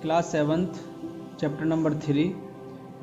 Class 7th chapter number 3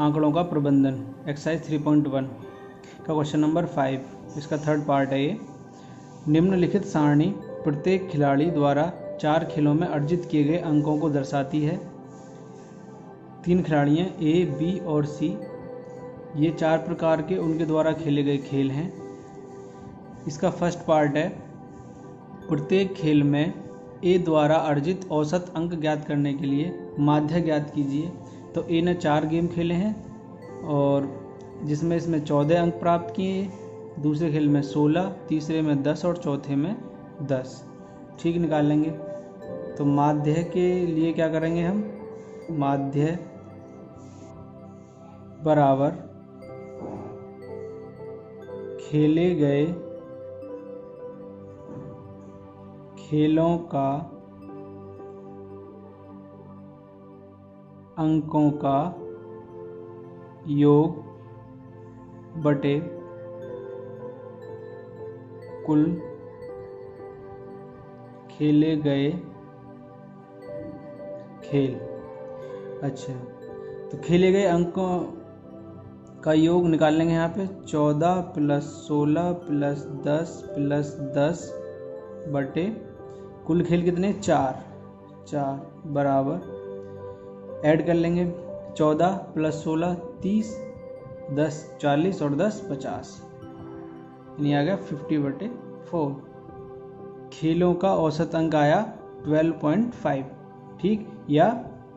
आंकड़ों का प्रबंधन एक्सरसाइज 3.1 का क्वेश्चन नंबर 5 इसका थर्ड पार्ट है ये। निम्नलिखित सारणी प्रत्येक खिलाड़ी द्वारा 4 खेलों में अर्जित किए गए अंकों को दर्शाती है। 3 खिलाड़ी हैं ए, बी और सी। ये 4 प्रकार के उनके द्वारा खेले गए खेल हैं। इसका फर्स्ट पार्ट है प्रत्येक खेल में ए द्वारा अर्जित औसत अंक ज्ञात करने के लिए माध्य ज्ञात कीजिए। तो ए ने 4 गेम खेले हैं और जिसमें इसमें 14 अंक प्राप्त किए। दूसरे खेल में 16, तीसरे में 10 और चौथे में 10। ठीक निकाल लेंगे। तो माध्य के लिए क्या करेंगे हम, माध्य बराबर खेले गए खेलों का अंकों का योग बटे कुल खेले गए खेल। अच्छा, तो खेले गए अंकों का योग निकाल लेंगे। यहाँ पे 14 + 16 + 10 + 10 बटे कुल खेल कितने 4 बराबर ऐड कर लेंगे। 14 + 16 30, 10 40 और 10 50, यानी आ गया 50/4। खेलों का औसत अंक आया 12.5। ठीक, या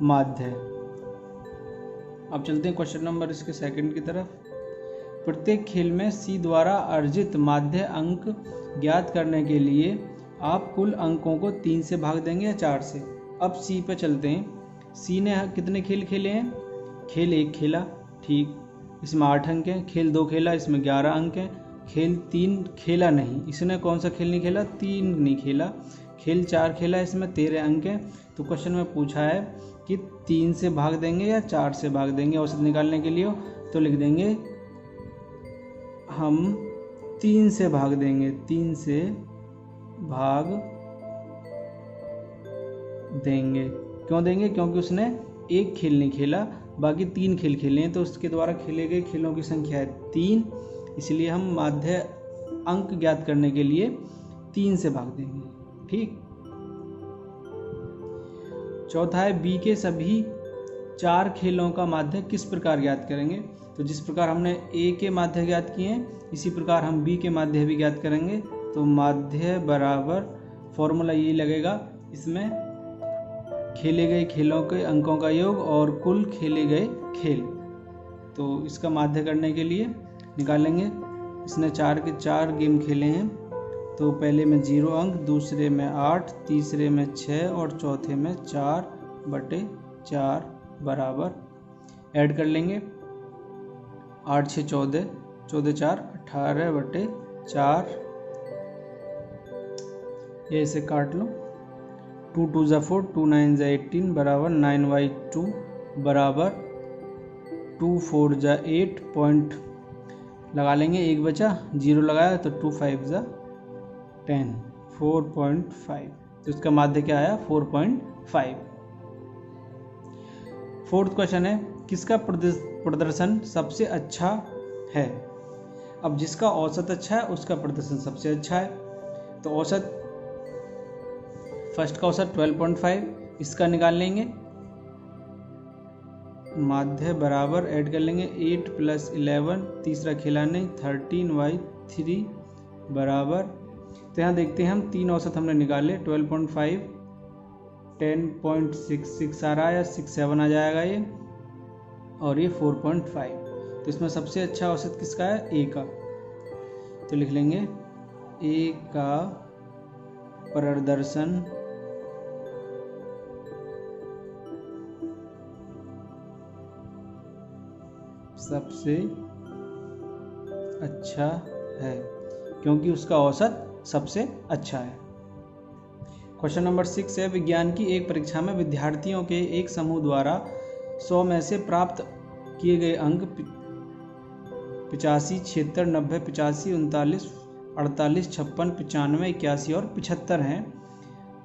माध्य। अब चलते हैं क्वेश्चन नंबर इसके सेकंड की तरफ। प्रत्येक खेल में सी द्वारा अर्जित माध्य अंक ज्ञात करने के लिए आप कुल अंकों को 3 से भाग देंगे या 4 से। अब सी पे चलते हैं। सी ने कितने खेल खेले हैं, खेल 1 खेला, ठीक, इसमें 8 अंक हैं। खेल 2 खेला, इसमें 11 अंक हैं। खेल 3 खेला नहीं, इसने कौन सा खेल नहीं खेला, 3 नहीं खेला। खेल 4 खेला, इसमें 13 अंक हैं। तो क्वेश्चन में पूछा है कि 3 से भाग देंगे या 4 से भाग देंगे औसत निकालने के लिए। तो लिख देंगे हम 3 से भाग देंगे, 3 से भाग देंगे। क्यों देंगे, क्योंकि उसने 1 खेल नहीं खेला, बाकी 3 खेल खेले हैं। तो उसके द्वारा खेले गए खेलों की संख्या है 3, इसलिए हम माध्य अंक ज्ञात करने के लिए 3 से भाग देंगे। ठीक, चौथा है बी के सभी 4 खेलों का माध्य किस प्रकार ज्ञात करेंगे। तो जिस प्रकार हमने ए के माध्य ज्ञात किए हैं, इसी प्रकार हम बी के माध्य भी ज्ञात करेंगे। तो माध्य बराबर फॉर्मूला यही लगेगा, इसमें खेले गए खेलों के अंकों का योग और कुल खेले गए खेल। तो इसका माध्य करने के लिए निकालेंगे। इसने 4 के 4 गेम खेले हैं। तो पहले में 0 अंक, दूसरे में 8, तीसरे में 6 और चौथे में 4/4 बराबर ऐड कर लेंगे। 8 6 14, 14 4 18/4। ये इसे काट लो। 2 2 = 4, 2 9 = 18 बराबर 9/2 बराबर 2 4 = 8 पॉइंट लगा लेंगे। 1 बचा, 0 लगाया तो 2 5 = 10, 4.5। तो इसका माध्य क्या आया, 4.5। फोर्थ क्वेश्चन है किसका प्रदर्शन सबसे अच्छा है। अब जिसका औसत अच्छा है उसका प्रदर्शन सबसे अच्छा है। तो औसत, फर्स्ट का औसत 12.5, इसका निकाल लेंगे। माध्य बराबर ऐड कर लेंगे 8 + 11, तीसरा खेला नहीं, 13/3 बराबर। तो यहाँ देखते हैं हम 3 औसत हमने निकाले, 12.5, 10.66 आ रहा है, 67 आ जाएगा ये, और ये 4.5। तो इसमें सबसे अच्छा औसत किसका है, ए का। तो लिख लेंगे ए का प्रदर्शन सबसे अच्छा है, क्योंकि उसका औसत सबसे अच्छा है। क्वेश्चन नंबर 6 है विज्ञान की एक परीक्षा में विद्यार्थियों के एक समूह द्वारा 100 में से प्राप्त किए गए अंक 85, 76, 90, 85, 39, 48, 56, 95, 81 और 75 हैं।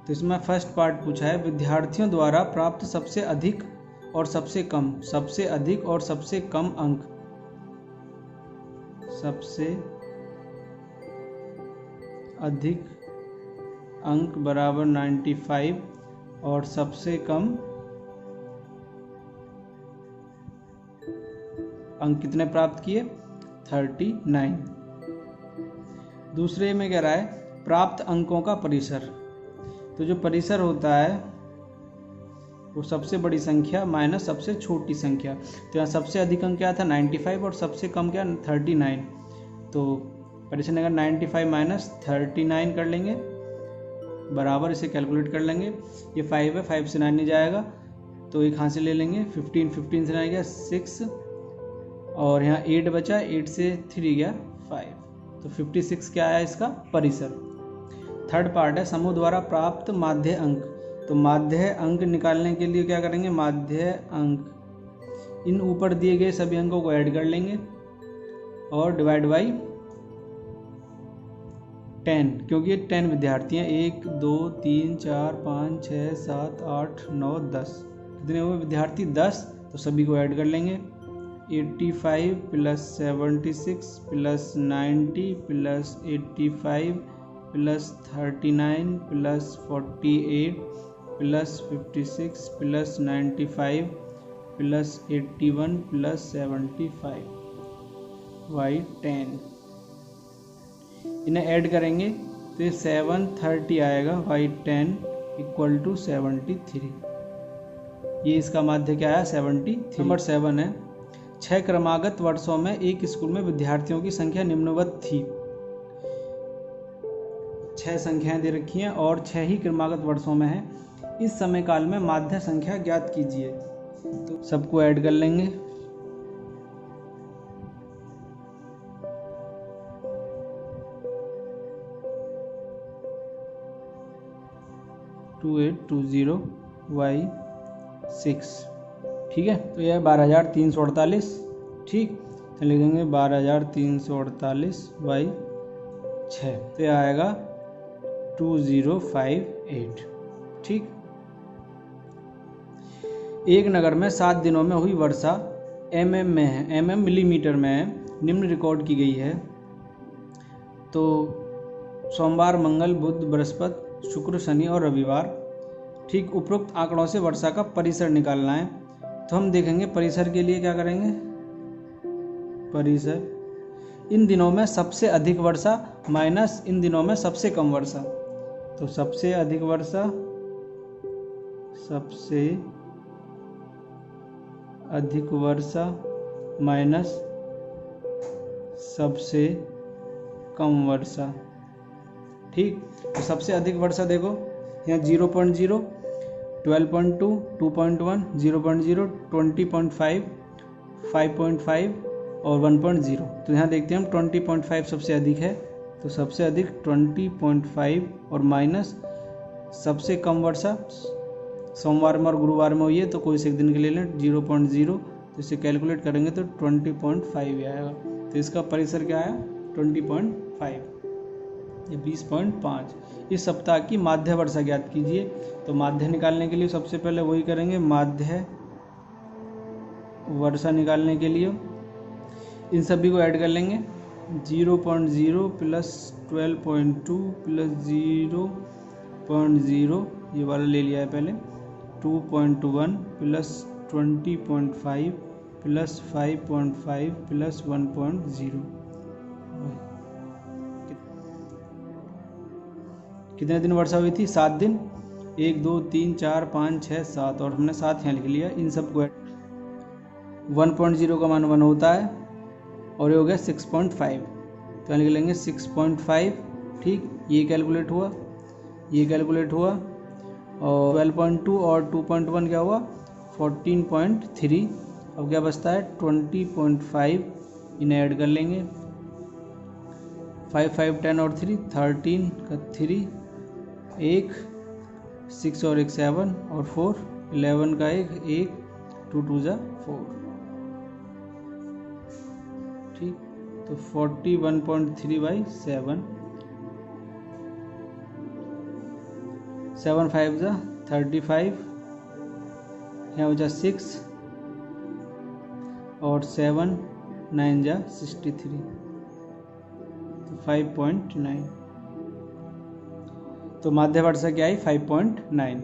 तो इसमें फर्स्ट पार्ट पूछा है विद्यार्थियों द्वारा प्राप्त सबसे अधिक और सबसे कम, सबसे अधिक और सबसे कम अंक, सबसे अधिक अंक बराबर 95 और सबसे कम अंक कितने प्राप्त किए 39। दूसरे में कह रहा है प्राप्त अंकों का परिसर। तो जो परिसर होता है वो सबसे बड़ी संख्या माइनस सबसे छोटी संख्या। तो यहाँ सबसे अधिक अंक क्या था 95 और सबसे कम क्या 39। तो परिसर अगर 95 माइनस 39 कर लेंगे बराबर, इसे कैलकुलेट कर लेंगे। ये 5 है, 5 से 9 नहीं जाएगा तो एक हाथ से ले लेंगे। 15 से 9 गया 6 और यहाँ 8 बचा, 8 से 3 गया 5। तो 56 क्या आया इसका परिसर। थर्ड पार्ट है समूह द्वारा प्राप्त माध्य अंक। तो माध्य अंक निकालने के लिए क्या करेंगे, माध्य अंक इन ऊपर दिए गए सभी अंकों को ऐड कर लेंगे और डिवाइड बाई 10, क्योंकि ये 10 विद्यार्थी हैं। 1 2 3 4 5 6 7 8 9 10, कितने हुए विद्यार्थी 10। तो सभी को ऐड कर लेंगे। 85 plus 76 plus 90 plus 85 plus 39 plus 48 plus 56 plus 95 plus 81 plus 75 by 10। इन्हें ऐड करेंगे तो ये 730 आएगा बाई 10 इक्वल टू 73। ये इसका माध्य क्या है 73। नंबर 7 है 6 क्रमागत वर्षों में एक स्कूल में विद्यार्थियों की संख्या निम्नवत थी। 6 संख्याएं दे रखी हैं और 6 ही क्रमागत वर्षों में है। इस समय काल में माध्य संख्या ज्ञात कीजिए। तो सबको ऐड कर लेंगे। टू 2820 बाई 6, ठीक है। तो यह 12,348, ठीक। तो लिख देंगे 12,348 बाई 6, तो यह आएगा 2058, ठीक। एक नगर में 7 दिनों में हुई वर्षा mm में है, mm मिलीमीटर में है, निम्न रिकॉर्ड की गई है। तो सोमवार, मंगल, बुध, बृहस्पति, शुक्र, शनि और रविवार, ठीक। उपरोक्त आंकड़ों से वर्षा का परिसर निकालना है। तो हम देखेंगे परिसर के लिए क्या करेंगे, परिसर इन दिनों में सबसे अधिक वर्षा माइनस इन दिनों में सबसे कम वर्षा। तो सबसे अधिक वर्षा, सबसे अधिक वर्षा माइनस सबसे कम वर्षा, ठीक। तो सबसे अधिक वर्षा देखो यहाँ 0.0, 12.2, 2.1, 0.0, 20.5, 5.5 और 1.0। तो यहाँ देखते हैं हम 20.5 सबसे अधिक है। तो सबसे अधिक 20.5 और माइनस सबसे कम वर्षा सोमवार में और गुरुवार में हुई है, तो कोई से एक दिन के ले लें 0.0। तो इसे कैलकुलेट करेंगे तो 20.5 आएगा। तो इसका परिसर क्या आया 20.5, ये 20.5। इस सप्ताह की माध्य वर्षा ज्ञात कीजिए। तो माध्य निकालने के लिए सबसे पहले वही करेंगे, माध्य वर्षा निकालने के लिए इन सभी को ऐड कर लेंगे। 0.0 प्लस 12.2 प्लस 0.0, ये वाला ले लिया है पहले, 2.1 प्लस 20.5 प्लस 5.5 प्लस 1.0। कितने दिन वर्षा हुई थी 7 दिन, 1 2 3 4 5 6 7 और हमने 7 यहाँ लिख लिया। इन सबको 1.0 का मान 1 होता है और ये हो गया 6.5। तो लिख लेंगे 6.5, ठीक। ये कैलकुलेट हुआ, ये कैलकुलेट हुआ और 12.2 और 2.1 क्या हुआ 14.3। अब क्या बचता है 20.5, इन्हें ऐड कर लेंगे। 5 5 10 और 3 13 का 3, 1 6 और 1 7 और 4 11 का 1 2 2 जा 4, ठीक। तो 41.3 बाई 7, 7 5 जा 35, यहाँ हो जा 6 और 7 9 जा 63, तो 5.9। तो माध्य वर्षा क्या आई 5.9।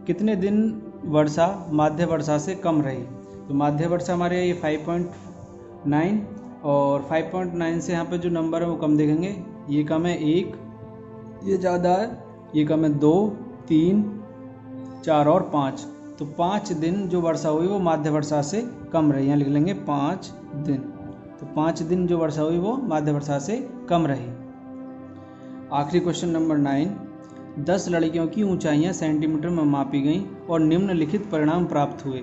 कितने दिन वर्षा माध्य वर्षा से कम रही? तो माध्य वर्षा हमारे ये 5.9 और 5.9 से यहाँ पे जो नंबर है वो कम देखेंगे। ये कम है 1, ये ज़्यादा है, ये कम है 2 3 4 और 5। तो 5 दिन जो वर्षा हुई वो माध्य वर्षा से कम रही। यहाँ लिख लेंगे 5 दिन। तो 5 दिन जो वर्षा हुई वो माध्य वर्षा से कम रही। आखिरी क्वेश्चन नंबर 9, 10 लड़कियों की ऊंचाइयां सेंटीमीटर में मापी गईं और निम्नलिखित परिणाम प्राप्त हुए।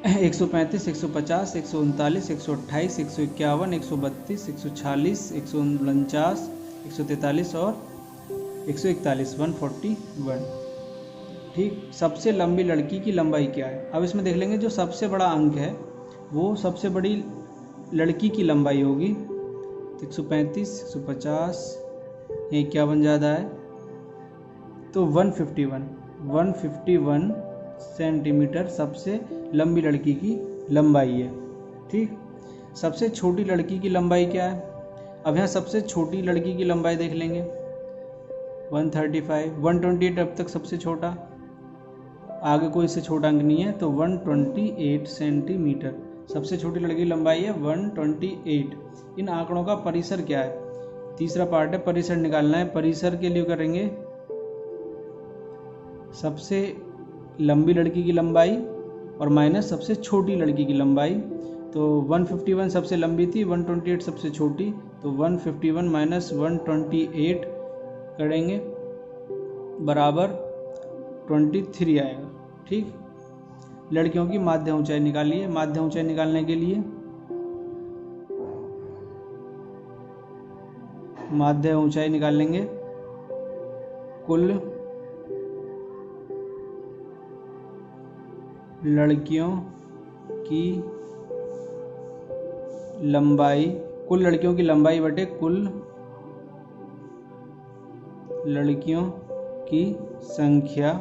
135, 150, 139, 128, 151, 132, 146, 149, 143 और 141, 141। ठीक, सबसे लंबी लड़की की लंबाई क्या है? अब इसमें देख लेंगे जो सबसे बड़ा अंक है वो सबसे बड़ी लड़की की लंबाई होगी। 135, 150, 51 ज़्यादा है, तो 151 सेंटीमीटर सबसे लंबी लड़की की लंबाई है। ठीक, सबसे छोटी लड़की की लंबाई क्या है? अब यहाँ सबसे छोटी लड़की की लंबाई देख लेंगे, 135, 128 अब तक सबसे छोटा, आगे कोई इससे छोटा अंक नहीं है, तो 128 सेंटीमीटर सबसे छोटी लड़की की लंबाई है 128। इन आंकड़ों का परिसर क्या है? तीसरा पार्ट है परिसर निकालना है। परिसर के लिए करेंगे सबसे लंबी लड़की की लंबाई और माइनस सबसे छोटी लड़की की लंबाई। तो 151 सबसे लंबी थी, 128 सबसे छोटी, तो 151 माइनस 128 करेंगे बराबर 23 आएगा। ठीक, लड़कियों की माध्य ऊंचाई निकालिए। माध्य ऊंचाई निकालने के लिए माध्य ऊंचाई निकाल लेंगे कुल लड़कियों की लंबाई, कुल लड़कियों की लंबाई बटे कुल लड़कियों की संख्या।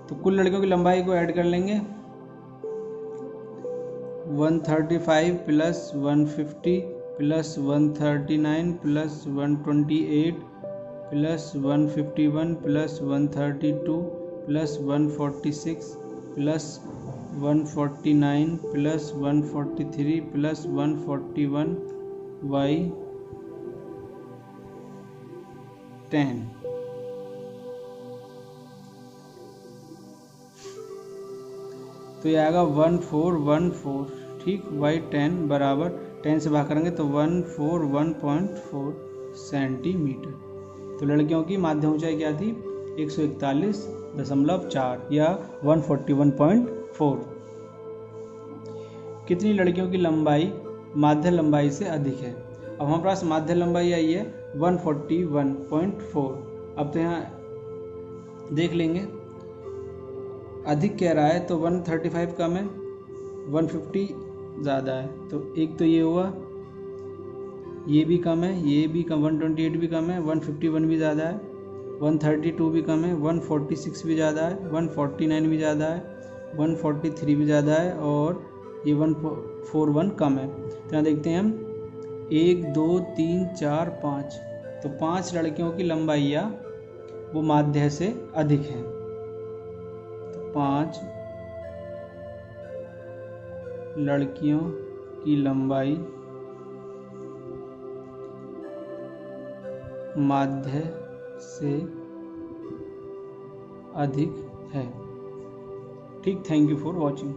तो कुल लड़कियों की लंबाई को ऐड कर लेंगे, 135 plus 150 plus 139 plus 128 plus 151 plus 132 plus 146 plus 149 plus 143 plus 141 by 10। तो ये आएगा 1414। ठीक, बाई 10 बराबर 10 से भाग करेंगे तो 141.4 सेंटीमीटर। तो लड़कियों की माध्य ऊंचाई क्या थी? 141.4 या 141.4। कितनी लड़कियों की लंबाई माध्य लंबाई से अधिक है? अब हमारे पास माध्य लंबाई आई है 141.4। अब तो यहाँ देख लेंगे अधिक कह रहा है तो 135 कम है, 150 ज़्यादा है, तो एक तो ये हुआ, ये भी कम है, ये भी कम, 128 भी कम है, 151 भी ज़्यादा है, 132 भी कम है, 146 भी ज़्यादा है, 149 भी ज़्यादा है, 143 भी ज़्यादा है और ये 141 कम है। तो यहाँ देखते हैं हम 1 2 3 4 5, तो 5 लड़कियों की लंबाइयाँ वो माध्य से अधिक हैं। 5 लड़कियों की लंबाई माध्य से अधिक है। ठीक, थैंक यू फॉर वॉचिंग।